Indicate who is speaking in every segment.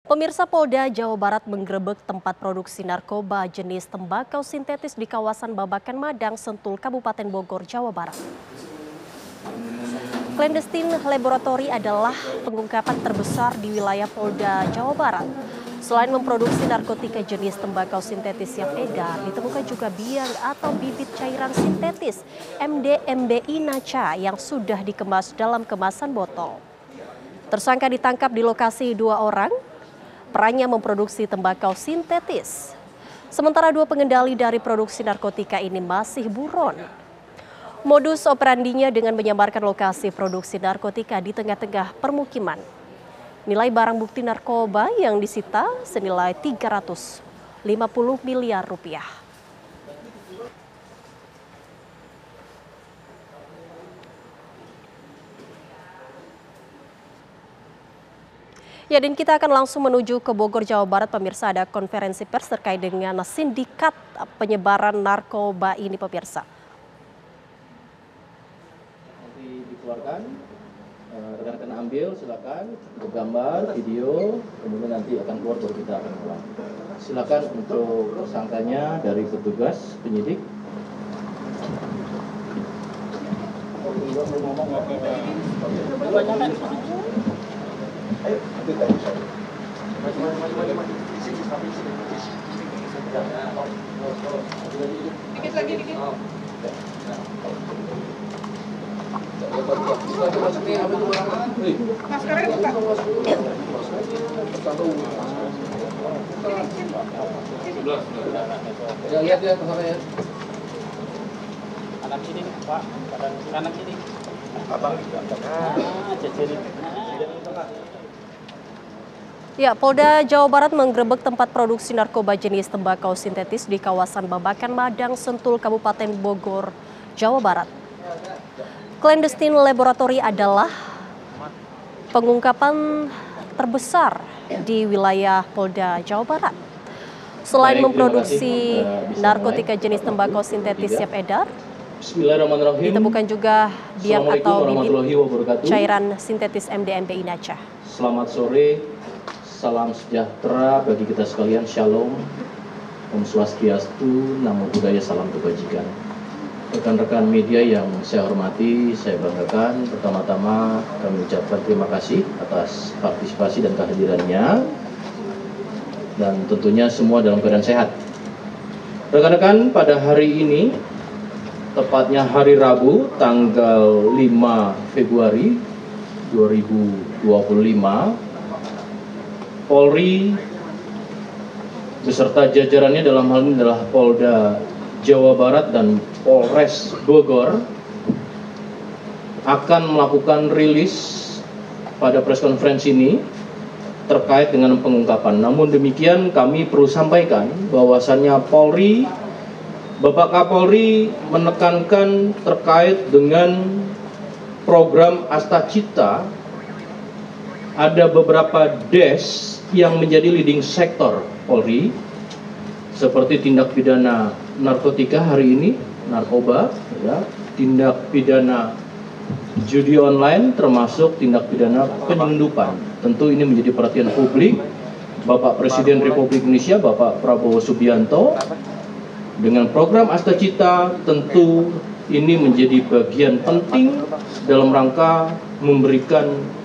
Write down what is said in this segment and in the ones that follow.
Speaker 1: Pemirsa, Polda Jawa Barat menggerebek tempat produksi narkoba jenis tembakau sintetis di kawasan Babakan Madang, Sentul, Kabupaten Bogor, Jawa Barat. Clandestine Laboratory adalah pengungkapan terbesar di wilayah Polda Jawa Barat. Selain memproduksi narkotika jenis tembakau sintetis yang edar, ditemukan juga biang atau bibit cairan sintetis MDMBI Naca yang sudah dikemas dalam kemasan botol. Tersangka ditangkap di lokasi 2 orang. Perannya memproduksi tembakau sintetis. Sementara 2 pengendali dari produksi narkotika ini masih buron. Modus operandinya dengan menyamarkan lokasi produksi narkotika di tengah-tengah permukiman. Nilai barang bukti narkoba yang disita senilai 350 miliar rupiah. Ya, dan kita akan langsung menuju ke Bogor, Jawa Barat. Pemirsa, ada konferensi pers terkait dengan sindikat penyebaran narkoba ini, pemirsa.
Speaker 2: Nanti dikeluarkan, rekan-rekan ambil, silakan, gambar, video, kemudian nanti akan keluar baru kita akan keluar. Silakan untuk tersangkanya dari petugas penyidik. Ayo, dikit lagi, dikit. Maskernya buka. Ya, lihat ya, maskernya.
Speaker 3: Kanan sini, Pak. Kanan sini.
Speaker 2: Abang.
Speaker 3: Cecerin.
Speaker 1: Ya, Polda Jawa Barat menggerebek tempat produksi narkoba jenis tembakau sintetis di kawasan Babakan Madang, Sentul, Kabupaten Bogor, Jawa Barat. Clandestine Laboratory adalah pengungkapan terbesar di wilayah Polda Jawa Barat. Selain memproduksi narkotika jenis tembakau sintetis siap edar, ditemukan juga biang atau bibit cairan sintetis MDMBI Naca.
Speaker 2: Selamat sore, salam sejahtera bagi kita sekalian, Shalom, Om Swastiastu, Namo Buddhaya, salam kebajikan. Rekan-rekan media yang saya hormati, saya banggakan, pertama-tama kami ucapkan terima kasih atas partisipasi dan kehadirannya, dan tentunya semua dalam keadaan sehat. Rekan-rekan, pada hari ini, tepatnya hari Rabu, tanggal 5 Februari 2025, Polri beserta jajarannya dalam hal ini adalah Polda Jawa Barat dan Polres Bogor akan melakukan rilis pada press conference ini terkait dengan pengungkapan. Namun demikian kami perlu sampaikan bahwasannya Polri, Bapak Kapolri menekankan terkait dengan program Astacita. Ada beberapa des yang menjadi leading sektor Polri, seperti tindak pidana narkotika hari ini, narkoba, ya, tindak pidana judi online, termasuk tindak pidana penyelundupan. Tentu ini menjadi perhatian publik. Bapak Presiden Republik Indonesia, Bapak Prabowo Subianto, dengan program Astacita, tentu ini menjadi bagian penting dalam rangka memberikan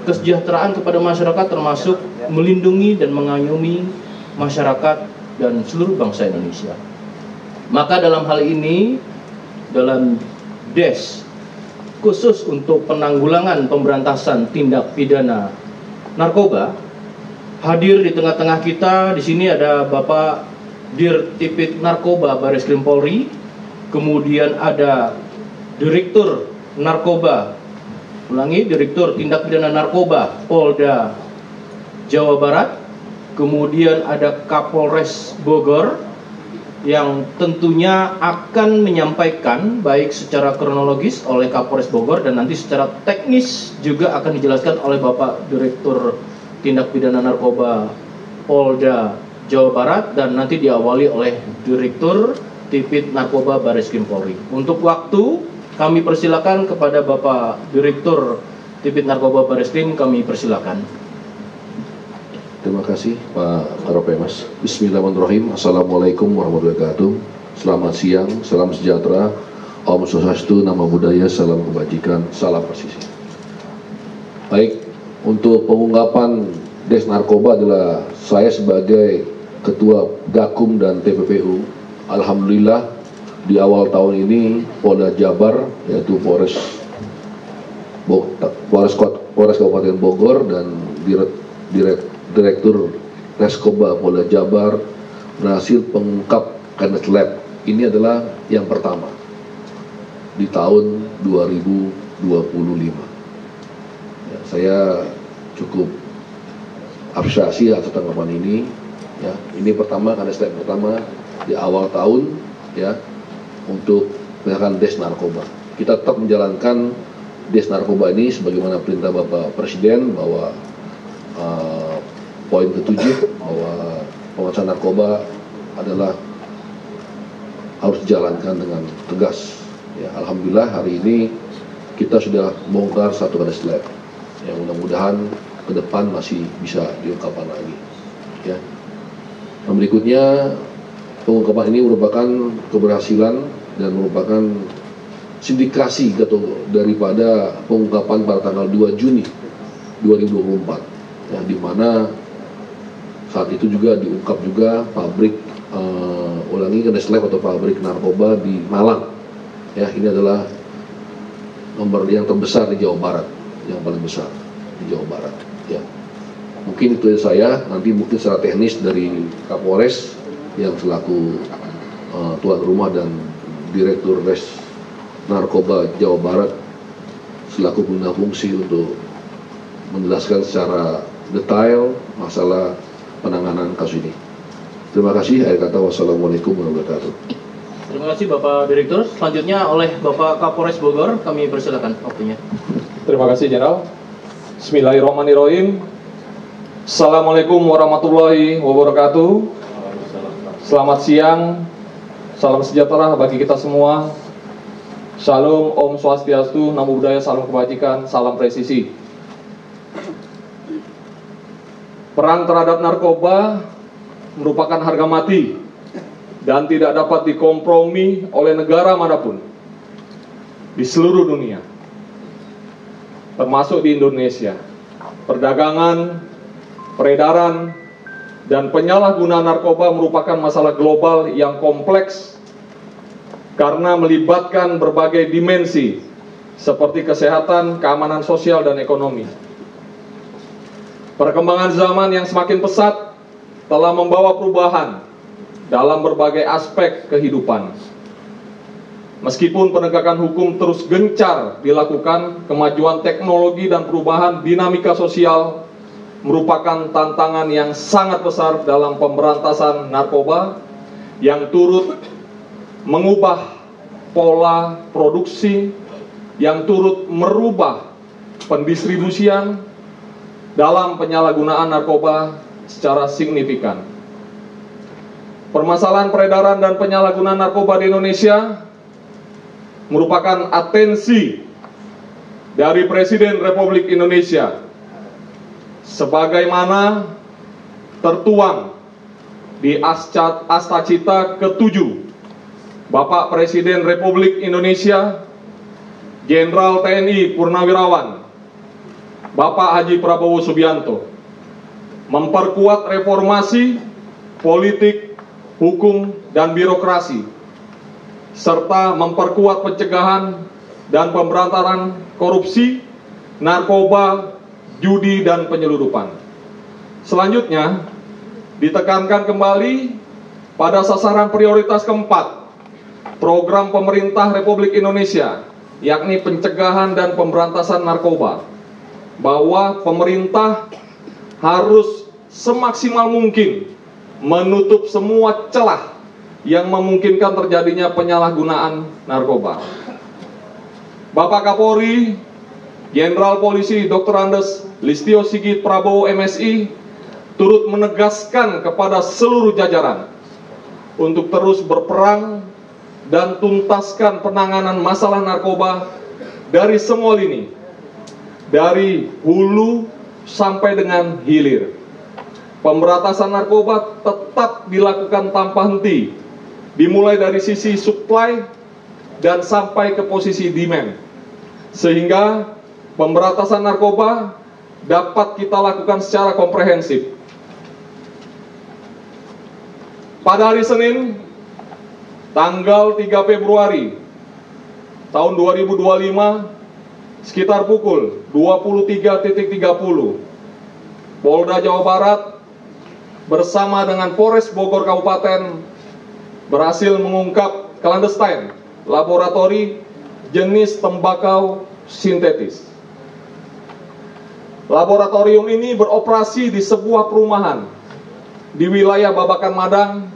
Speaker 2: kesejahteraan kepada masyarakat, termasuk melindungi dan mengayomi masyarakat dan seluruh bangsa Indonesia. Maka dalam hal ini, dalam des khusus untuk penanggulangan pemberantasan tindak pidana narkoba, hadir di tengah-tengah kita di sini ada Bapak Dirtipid Narkoba Bareskrim Polri, kemudian ada Direktur Narkoba, Direktur Tindak Pidana Narkoba Polda Jawa Barat, kemudian ada Kapolres Bogor yang tentunya akan menyampaikan baik secara kronologis oleh Kapolres Bogor dan nanti secara teknis juga akan dijelaskan oleh Bapak Direktur Tindak Pidana Narkoba Polda Jawa Barat dan nanti diawali oleh Direktur Tipid Narkoba Bareskrim Polri. Untuk waktu kami persilakan kepada Bapak Direktur Tipid Narkoba Bareskrim, kami persilakan.
Speaker 4: Terima kasih Pak Karopemas. Bismillahirrahmanirrahim. Assalamualaikum warahmatullahi wabarakatuh. Selamat siang, salam sejahtera, Om Swastiastu, Namo Buddhaya, salam kebajikan, salam presisi. Baik, untuk pengungkapan Des Narkoba adalah saya sebagai Ketua Gakum dan TPPU. Alhamdulillah di awal tahun ini Polda Jabar, yaitu Polres Kabupaten Bogor dan Direktur Reskoba Polda Jabar berhasil mengungkap Kades Lab. Ini adalah yang pertama di tahun 2025. Ya, saya cukup apresiasi atas tanggapan ini. Ya, ini pertama Kades Lab pertama di awal tahun ya untuk penegakan Des Narkoba. Kita tetap menjalankan Des Narkoba ini sebagaimana perintah Bapak Presiden bahwa poin ke-7 bahwa pemberantasan narkoba adalah harus dijalankan dengan tegas. Ya, alhamdulillah hari ini kita sudah bongkar satu Kades Lab. Ya, mudah-mudahan ke depan masih bisa diungkapkan lagi. Ya. Nah, berikutnya pengungkapan ini merupakan keberhasilan dan merupakan sindikasi daripada pengungkapan pada tanggal 2 Juni 2024. Ya, di mana saat itu juga diungkap juga pabrik Kades Lab atau pabrik narkoba di Malang. Ya, ini adalah nomor yang terbesar di Jawa Barat, yang paling besar di Jawa Barat. Ya, mungkin itu saya. Nanti mungkin secara teknis dari Kapolres yang selaku tuan rumah dan Direktur Res Narkoba Jawa Barat selaku guna fungsi untuk menjelaskan secara detail masalah penanganan kasus ini. Terima kasih. Akhir kata, wassalamualaikum warahmatullahi wabarakatuh.
Speaker 2: Terima kasih Bapak Direktur. Selanjutnya oleh Bapak Kapolres Bogor, kami persilakan waktunya.
Speaker 5: Terima kasih Jenderal. Bismillahirrahmanirrahim. Assalamualaikum warahmatullahi wabarakatuh. Selamat siang, salam sejahtera bagi kita semua. Shalom, Om Swastiastu, Namo Buddhaya, salam kebajikan, salam presisi. Perang terhadap narkoba merupakan harga mati dan tidak dapat dikompromi oleh negara manapun di seluruh dunia, termasuk di Indonesia. Perdagangan, peredaran, dan penyalahgunaan narkoba merupakan masalah global yang kompleks karena melibatkan berbagai dimensi seperti kesehatan, keamanan sosial, dan ekonomi. Perkembangan zaman yang semakin pesat telah membawa perubahan dalam berbagai aspek kehidupan. Meskipun penegakan hukum terus gencar dilakukan, kemajuan teknologi dan perubahan dinamika sosial merupakan tantangan yang sangat besar dalam pemberantasan narkoba yang turut mengubah pola produksi, yang turut merubah pendistribusian dalam penyalahgunaan narkoba secara signifikan. Permasalahan peredaran dan penyalahgunaan narkoba di Indonesia merupakan atensi dari Presiden Republik Indonesia sebagaimana tertuang di Astacita ke-7 Bapak Presiden Republik Indonesia Jenderal TNI Purnawirawan Bapak Haji Prabowo Subianto, memperkuat reformasi politik, hukum, dan birokrasi, serta memperkuat pencegahan dan pemberantasan korupsi, narkoba, judi, dan penyelundupan. Selanjutnya, ditekankan kembali pada sasaran prioritas keempat program pemerintah Republik Indonesia, yakni pencegahan dan pemberantasan narkoba, bahwa pemerintah harus semaksimal mungkin menutup semua celah yang memungkinkan terjadinya penyalahgunaan narkoba. Bapak Kapolri, Jenderal Polisi Dr. Andes Listio Sigit Prabowo MSI turut menegaskan kepada seluruh jajaran untuk terus berperang dan tuntaskan penanganan masalah narkoba dari semua lini, dari hulu sampai dengan hilir. pemberantasan narkoba tetap dilakukan tanpa henti, dimulai dari sisi supply dan sampai ke posisi demand, sehingga pemberantasan narkoba dapat kita lakukan secara komprehensif. Pada hari Senin, tanggal 3 Februari tahun 2025, sekitar pukul 23.30, Polda Jawa Barat bersama dengan Polres Bogor Kabupaten berhasil mengungkap clandestine laboratori jenis tembakau sintetis. Laboratorium ini beroperasi di sebuah perumahan di wilayah Babakan Madang,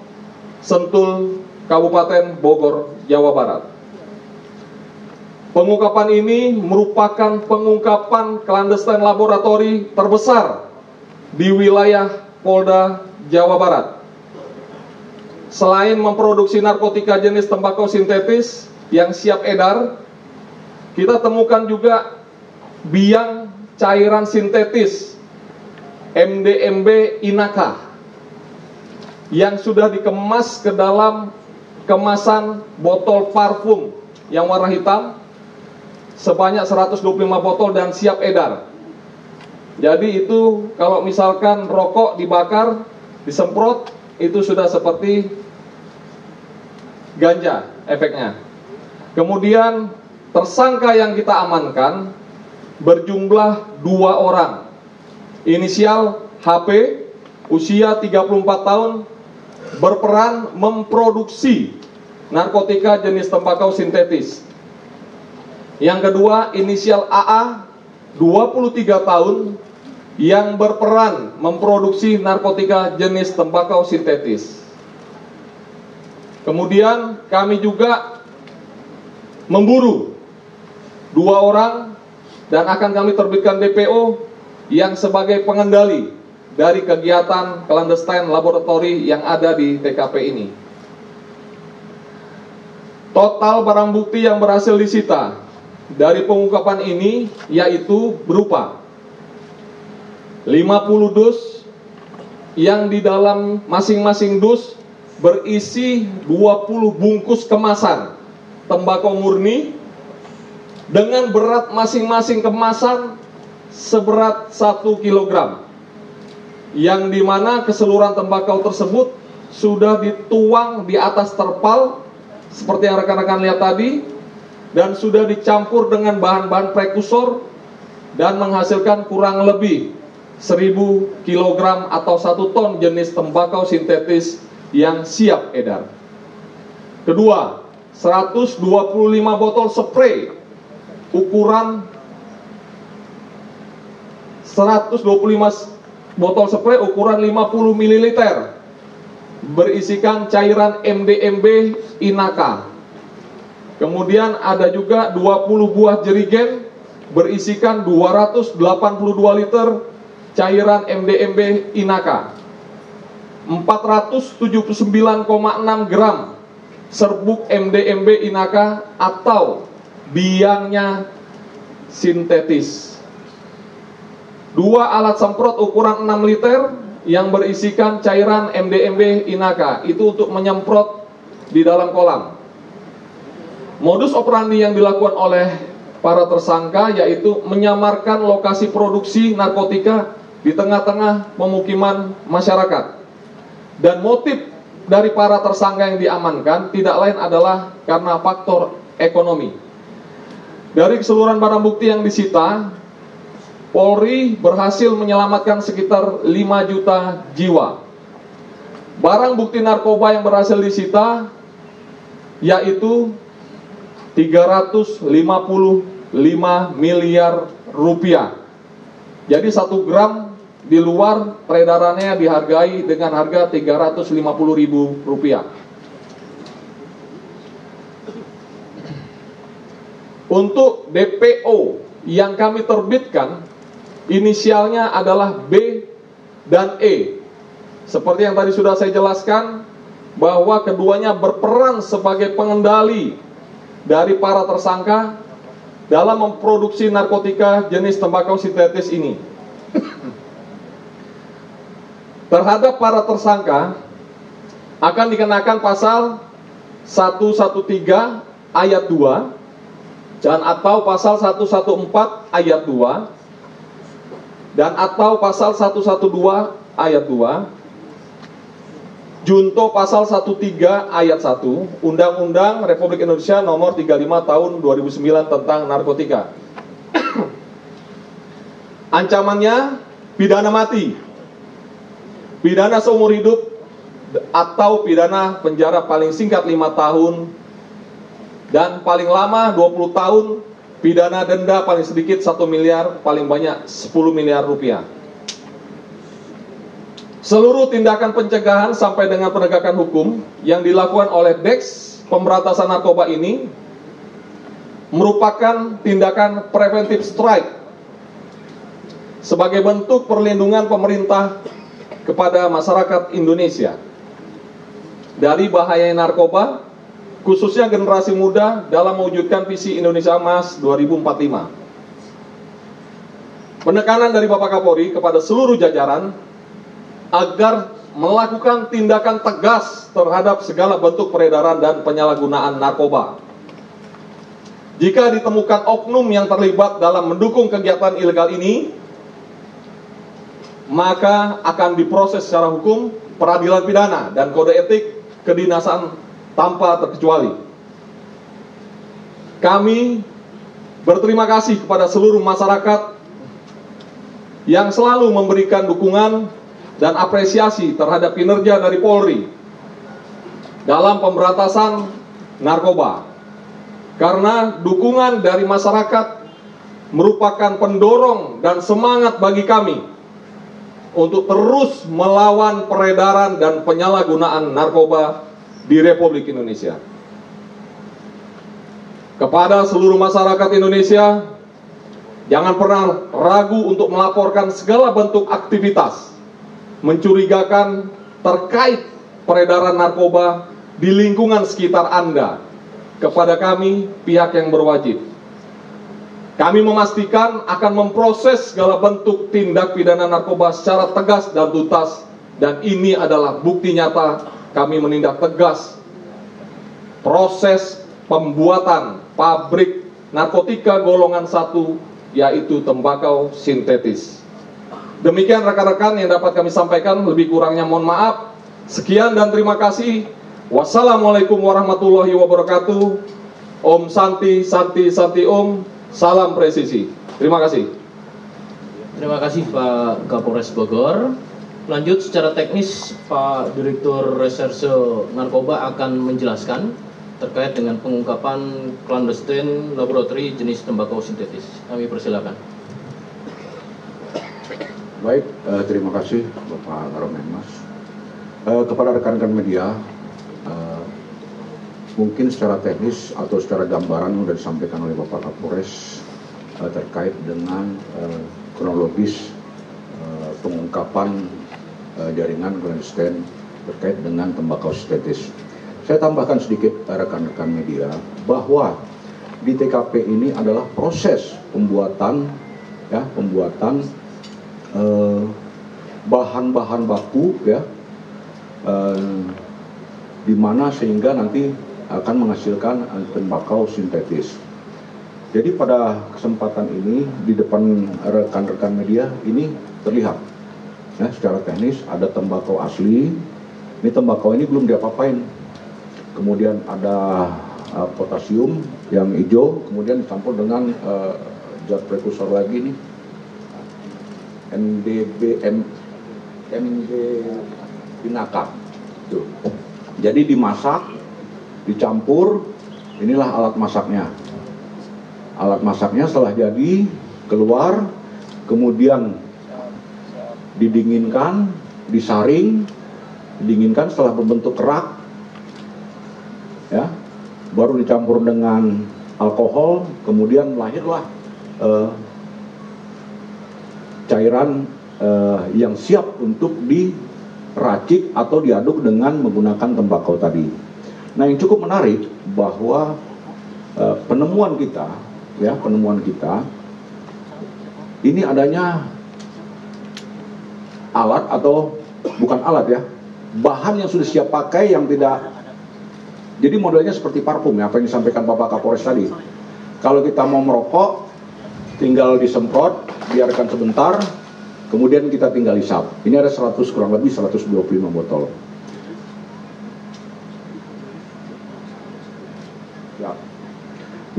Speaker 5: Sentul, Kabupaten Bogor, Jawa Barat. Pengungkapan ini merupakan pengungkapan clandestine laboratori terbesar di wilayah Polda Jawa Barat. Selain memproduksi narkotika jenis tembakau sintetis yang siap edar, kita temukan juga biang cairan sintetis MDMB Inaka yang sudah dikemas ke dalam kemasan botol parfum yang warna hitam sebanyak 125 botol dan siap edar. Jadi itu kalau misalkan rokok dibakar, disemprot, itu sudah seperti ganja efeknya. Kemudian tersangka yang kita amankan berjumlah 2 orang. Inisial HP, usia 34 tahun, berperan memproduksi narkotika jenis tembakau sintetis. Yang kedua, inisial AA, 23 tahun, yang berperan memproduksi narkotika jenis tembakau sintetis. Kemudian kami juga memburu 2 orang dan akan kami terbitkan DPO yang sebagai pengendali dari kegiatan clandestine laboratori yang ada di TKP ini. Total barang bukti yang berhasil disita dari pengungkapan ini yaitu berupa 50 dus yang di dalam masing-masing dus berisi 20 bungkus kemasan tembakau murni dengan berat masing-masing kemasan seberat 1 kg, yang dimana keseluruhan tembakau tersebut sudah dituang di atas terpal seperti yang rekan-rekan lihat tadi, dan sudah dicampur dengan bahan-bahan prekursor dan menghasilkan kurang lebih 1000 kg atau 1 ton jenis tembakau sintetis yang siap edar. Kedua, 125 botol spray ukuran 125 botol spray ukuran 50 ml berisikan cairan MDMB Inaka. Kemudian ada juga 20 buah jerigen berisikan 282 liter cairan MDMB Inaka, 479,6 gram serbuk MDMB Inaka atau biangnya sintetis, 2 alat semprot ukuran 6 liter yang berisikan cairan MDMB Inaka, itu untuk menyemprot di dalam kolam. Modus operandi yang dilakukan oleh para tersangka yaitu menyamarkan lokasi produksi narkotika di tengah-tengah pemukiman masyarakat. Dan motif dari para tersangka yang diamankan tidak lain adalah karena faktor ekonomi. Dari keseluruhan barang bukti yang disita, Polri berhasil menyelamatkan sekitar 5 juta jiwa. Barang bukti narkoba yang berhasil disita yaitu 355 miliar rupiah. Jadi 1 gram di luar peredarannya dihargai dengan harga 350.000 rupiah. Untuk DPO yang kami terbitkan, inisialnya adalah B dan E. Seperti yang tadi sudah saya jelaskan, bahwa keduanya berperan sebagai pengendali dari para tersangka dalam memproduksi narkotika jenis tembakau sintetis ini. terhadap para tersangka akan dikenakan pasal 113 ayat 2 dan atau pasal 114 ayat 2 dan atau pasal 112 ayat 2 junto pasal 13 ayat 1 Undang-Undang Republik Indonesia nomor 35 tahun 2009 tentang narkotika. Ancamannya pidana mati, pidana seumur hidup, atau pidana penjara paling singkat 5 tahun dan paling lama 20 tahun, pidana denda paling sedikit 1 miliar, paling banyak 10 miliar rupiah. Seluruh tindakan pencegahan sampai dengan penegakan hukum yang dilakukan oleh Deks Pemberantasan Narkoba ini merupakan tindakan preventive strike sebagai bentuk perlindungan pemerintah kepada masyarakat Indonesia dari bahaya narkoba, khususnya generasi muda dalam mewujudkan visi Indonesia Emas 2045. Penekanan dari Bapak Kapolri kepada seluruh jajaran agar melakukan tindakan tegas terhadap segala bentuk peredaran dan penyalahgunaan narkoba. Jika ditemukan oknum yang terlibat dalam mendukung kegiatan ilegal ini, maka akan diproses secara hukum, peradilan pidana, dan kode etik kedinasan tanpa terkecuali. Kami berterima kasih kepada seluruh masyarakat yang selalu memberikan dukungan dan apresiasi terhadap kinerja dari Polri dalam pemberantasan narkoba. Karena dukungan dari masyarakat merupakan pendorong dan semangat bagi kami untuk terus melawan peredaran dan penyalahgunaan narkoba di Republik Indonesia. Kepada seluruh masyarakat Indonesia, jangan pernah ragu untuk melaporkan segala bentuk aktivitas mencurigakan terkait peredaran narkoba di lingkungan sekitar Anda kepada kami, pihak yang berwajib. Kami memastikan akan memproses segala bentuk tindak pidana narkoba secara tegas dan tuntas, dan ini adalah bukti nyata kami menindak tegas proses pembuatan pabrik narkotika golongan 1, yaitu tembakau sintetis. Demikian rekan-rekan yang dapat kami sampaikan, lebih kurangnya mohon maaf. Sekian dan terima kasih. Wassalamualaikum warahmatullahi wabarakatuh. Om Santi, Santi, Santi Om. Salam presisi. Terima kasih.
Speaker 2: Terima kasih Pak Kapolres Bogor. Lanjut secara teknis, Pak Direktur Reserse Narkoba akan menjelaskan terkait dengan pengungkapan clandestine laboratori jenis tembakau sintetis. Kami persilakan.
Speaker 6: Baik, terima kasih Bapak Karomenmas. Kepada rekan-rekan media, mungkin secara teknis atau secara gambaran sudah disampaikan oleh Bapak Kapolres terkait dengan kronologis pengungkapan jaringan clandestine terkait dengan tembakau sintetis. Saya tambahkan sedikit rekan-rekan media bahwa di TKP ini adalah proses pembuatan bahan-bahan baku di mana sehingga nanti akan menghasilkan tembakau sintetis. Jadi pada kesempatan ini di depan rekan-rekan media ini terlihat secara teknis ada tembakau asli. Ini tembakau ini belum diapa-apain. Kemudian ada potasium yang hijau, kemudian dicampur dengan zat prekursor lagi nih. MD pinaka. Tuh. Jadi dimasak, dicampur, inilah alat masaknya. Alat masaknya setelah jadi, keluar, kemudian didinginkan, disaring, didinginkan setelah berbentuk kerak, baru dicampur dengan alkohol, kemudian lahirlah cairan yang siap untuk diracik atau diaduk dengan menggunakan tembakau tadi. Nah, yang cukup menarik bahwa penemuan kita ini adanya alat atau bukan alat ya, bahan yang sudah siap pakai yang tidak. Jadi modelnya seperti parfum ya, apa yang disampaikan Bapak Kapolres tadi. Kalau kita mau merokok, tinggal disemprot, biarkan sebentar, kemudian kita tinggal hisap. Ini ada kurang lebih 125 botol. Ya.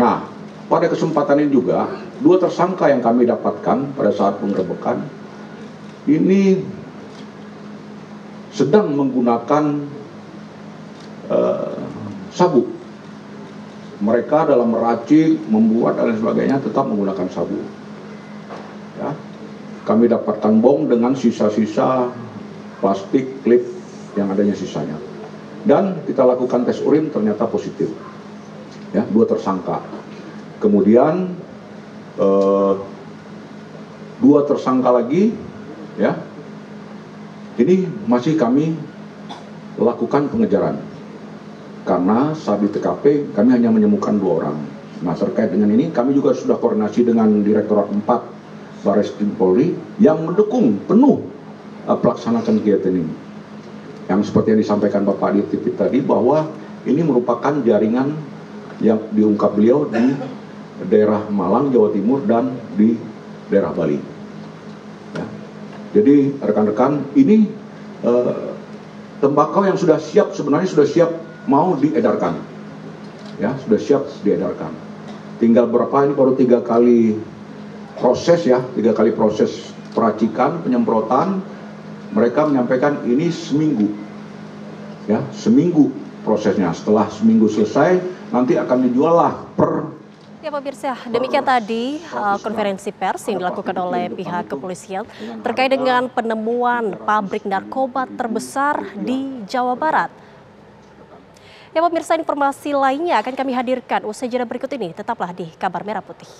Speaker 6: Nah, pada kesempatan ini juga, 2 tersangka yang kami dapatkan pada saat penggerebekan, ini sedang menggunakan sabu. Mereka dalam meracik, membuat dan sebagainya tetap menggunakan sabu. Ya. Kami dapatkan bong dengan sisa-sisa plastik klip yang adanya sisanya. Dan kita lakukan tes urin ternyata positif. Ya, 2 tersangka. Kemudian 2 tersangka lagi, ya, ini masih kami lakukan pengejaran. Karena saat di TKP kami hanya menemukan 2 orang. Nah, terkait dengan ini kami juga sudah koordinasi dengan Direktorat 4 Barreskrim Polri yang mendukung penuh pelaksanaan kegiatan ini. Yang seperti yang disampaikan Bapak di TV tadi, bahwa ini merupakan jaringan yang diungkap beliau di daerah Malang, Jawa Timur, dan di daerah Bali. Ya. Jadi rekan-rekan, ini tembakau yang sudah siap, sebenarnya sudah siap mau diedarkan, ya, sudah siap diedarkan. Tinggal berapa, ini baru 3 kali proses ya, 3 kali proses peracikan, penyemprotan. Mereka menyampaikan ini seminggu, ya, seminggu prosesnya. Setelah seminggu selesai, nanti akan dijual lah per.
Speaker 1: Ya pemirsa, demikian tadi konferensi pers yang dilakukan oleh pihak kepolisian terkait dengan penemuan pabrik narkoba terbesar di Jawa Barat. Ya pemirsa, informasi lainnya akan kami hadirkan usai jeda berikut ini. Tetaplah di Kabar Merah Putih.